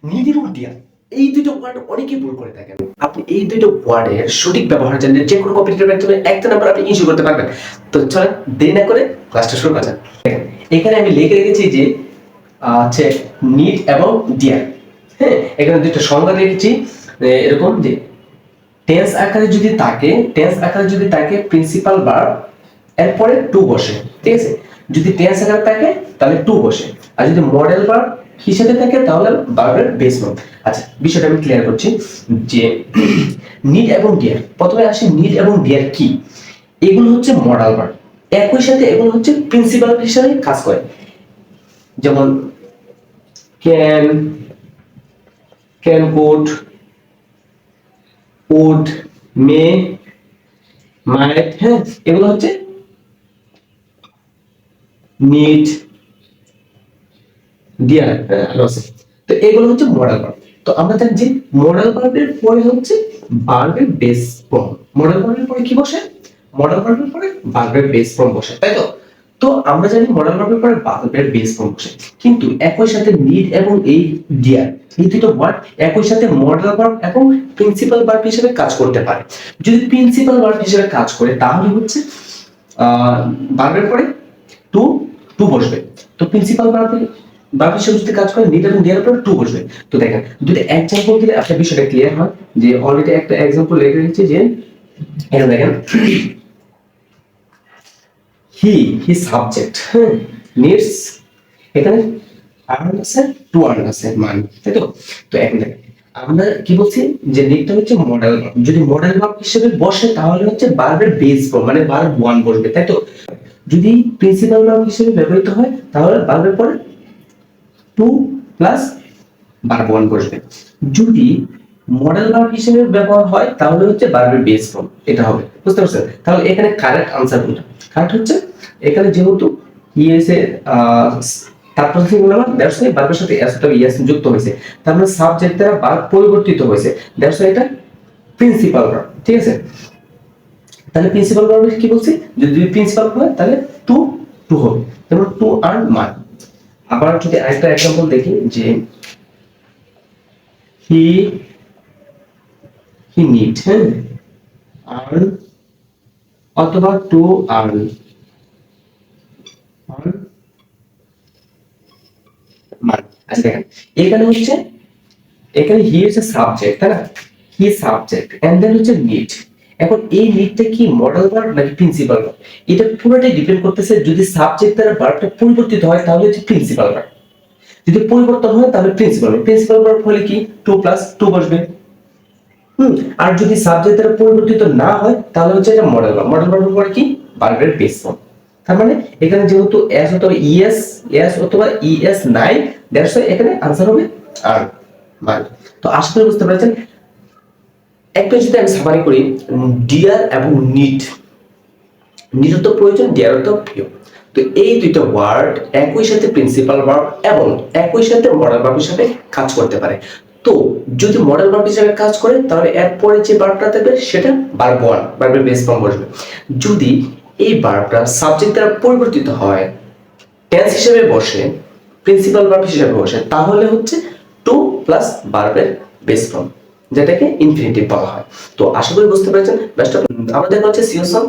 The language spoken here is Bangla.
নিড এবং ডিয়ার এই দুটো ওয়ার্ড অনেকেই ভুল করে থাকেন। আপনি এই দুটো ওয়ার্ডের সঠিক ব্যবহার জানলে যে কোনো কম্পিটিটিভ এক্সামে একটা নাম্বার আপনি ইস্যু করতে পারবেন। তো চলেন দেরি না করে ক্লাসটা শুরু করা যাক। এখানে আমি লিখে রেখেছি যে হচ্ছে নিড এবং ডিয়ার। হ্যাঁ, এখানে দুটো সংজ্ঞা রেখেছি এরকম যে টেন্স আকারে যদি থাকে প্রিন্সিপাল ভার্ব এরপরে টু বসে, ঠিক আছে। যদি টেন্স আকারে থাকে তাহলে টু বসে, আর যদি মডেল ভার্ব হিসেবে থাকে তাহলে ভার্বের বেস ফর্ম। আচ্ছা, বিষয়টা আমি ক্লিয়ার করছি যে নিড এবং ডিয়ার। প্রথমে আসি নিড এবং ডিয়ার কি। এগুলো হচ্ছে মডেল ভার্ব, একই সাথে এগুলো হচ্ছে প্রিন্সিপাল হিসেবে কাজ করে। যেমন ক্যান কুড উড মে মাইট, হ্যাঁ, এগুলো হচ্ছে নিড ডিয়ার আছে। তো এগুলো হচ্ছে মডেল ভার্ব। তো আমরা জানি যে মডেল ভার্বের পরে হচ্ছে ভার্বের বেস ফর্ম। মডেল ভার্বের পরে কি বসে? মডেল ভার্বের পরে ভার্বের বেস ফর্ম বসে, তাই তো। তো আমরা জানি মডেল ভার্বের পরে ভার্বের বেস ফর্ম বসে, কিন্তু একই সাথে নিড এবং এই ডিয়ার এই দুটো ওয়ার্ড একই সাথে মডেল ভার্ব এবং প্রিন্সিপাল ভার্ব হিসেবে কাজ করতে পারে। যদি প্রিন্সিপাল ভার্ব হিসেবে কাজ করে তাহলে হচ্ছে ভার্বের পরে টু টু বসবে। তো প্রিন্সিপাল ভার্ব হিসেবে যদি কাজ করে নিড এবং ডিয়ার পরে টু বসবে। তো দেখেন দুটো এক্সাম্পল দিলে আপনার বিষয়টা ক্লিয়ার হয়। যে অলরেডি একটা এক্সাম্পল লিখে রেখেছি যে এখানে দেখেন হি সাবজেক্ট, হ্যাঁ, নিডস, এখানে আর্ন আছে টু আর্ন আছে মান, তাই তো। তো এখন দেখেন আমরা কি বলছি যে নিডটা হচ্ছে মডেল ভার্ব। যদি মডেল ভার্ব হিসেবে বসে তাহলে হচ্ছে ভার্বের বেস ফর্ম মানে ভার্ব ওয়ান বসবে, তাই তো। যদি প্রিন্সিপাল ভার্ব হিসেবে ব্যবহৃত হয় তাহলে ভার্বের পরে টু প্লাস ভার্ব ওয়ান বসবে। যদি মডেল ভার্ব হিসেবে ব্যবহার হয় তাহলে হচ্ছে ভার্বের বেস ফর্ম এটা হবে, বুঝতে পারছেন। তাহলে এখানে কারেক্ট আনসার কোনটা? কারেক্ট হচ্ছে এখানে যেহেতু ইএস এর তারপর দ্যাটস ওয়াই ভার্বের সাথে এস অথবা ইএস যুক্ত হয়েছে, তার মানে সাবজেক্ট দ্বারা ভার্ব পরিবর্তিত হয়েছে, দ্যাটস ওয়াই এটা প্রিন্সিপাল ভার্ব, ঠিক আছে। তাহলে প্রিন্সিপাল ভার্ব কি বলছি? যদি প্রিন্সিপাল হয় তাহলে টু টু হবে, যেমন টু আর্ন মান। আবার যদি আরেকটা एग्जांपल দেখি যে হি নিড, হ্যাঁ, আর্ন অথবা টু আর্ন মান। আচ্ছা দেখেন এখানে হচ্ছে এখানে হি হচ্ছে সাবজেক্ট, তাই না? হি সাবজেক্ট এন্ড দেন হচ্ছে নিড। এখন এই নিডটা কি মডেল ভার্ব নাকি প্রিন্সিপাল ভার্ব? এটা পুরোটাই ডিপেন্ড করতেছে যদি সাবজেক্ট দ্বারা ভার্বটা পরিবর্তিত হয় তাহলে হচ্ছে প্রিন্সিপাল ভার্ব, যদি পরিবর্তন হয় তাহলে প্রিন্সিপাল ভার্ব হলে কি টু প্লাস টু বসবে। আর যদি সাবজেক্ট দ্বারা পরিবর্তিত না হয় তাহলে হচ্ছে এটা মডেল ভার্ব। মডেল ভার্বের পরে কি ভার্বের বেস ফর্ম। তার মানে এখানে যেহেতু এস অথবা এস অথবা ইএস নাই, দ্যাটস ওয়াই এখানে आंसर হবে আর মান। তো আশা করি বুঝতে পেরেছেন। একটা যদি আমি সামারি করি, ডিয়ার এবং নিড, নিডের তো প্রয়োজন, ডিয়ার তো প্রিয়। তো এই দুইটা ওয়ার্ড একই সাথে প্রিন্সিপাল ভার্ব এবং একই সাথে মডেল ভার্ব হিসেবে কাজ করতে পারে। তো যদি মডেল ভার্ব হিসেবে কাজ করে তাহলে এরপরে যে ভার্বটা থাকবে সেটা ভার্ব ওয়ান, ভার্বের বেস ফর্ম বসবে। যদি এই ভার্বটা সাবজেক্ট দ্বারা পরিবর্তিত হয়, টেন্স হিসেবে বসে, প্রিন্সিপাল ভার্ব হিসেবে বসে, তাহলে হচ্ছে টু প্লাস ভার্বের বেস ফর্ম, যেটাকে ইনফিনিটিভ বলা হয়। তো আশা করি বুঝতে পেরেছেন। Best of. আমাদের হচ্ছে সিওসন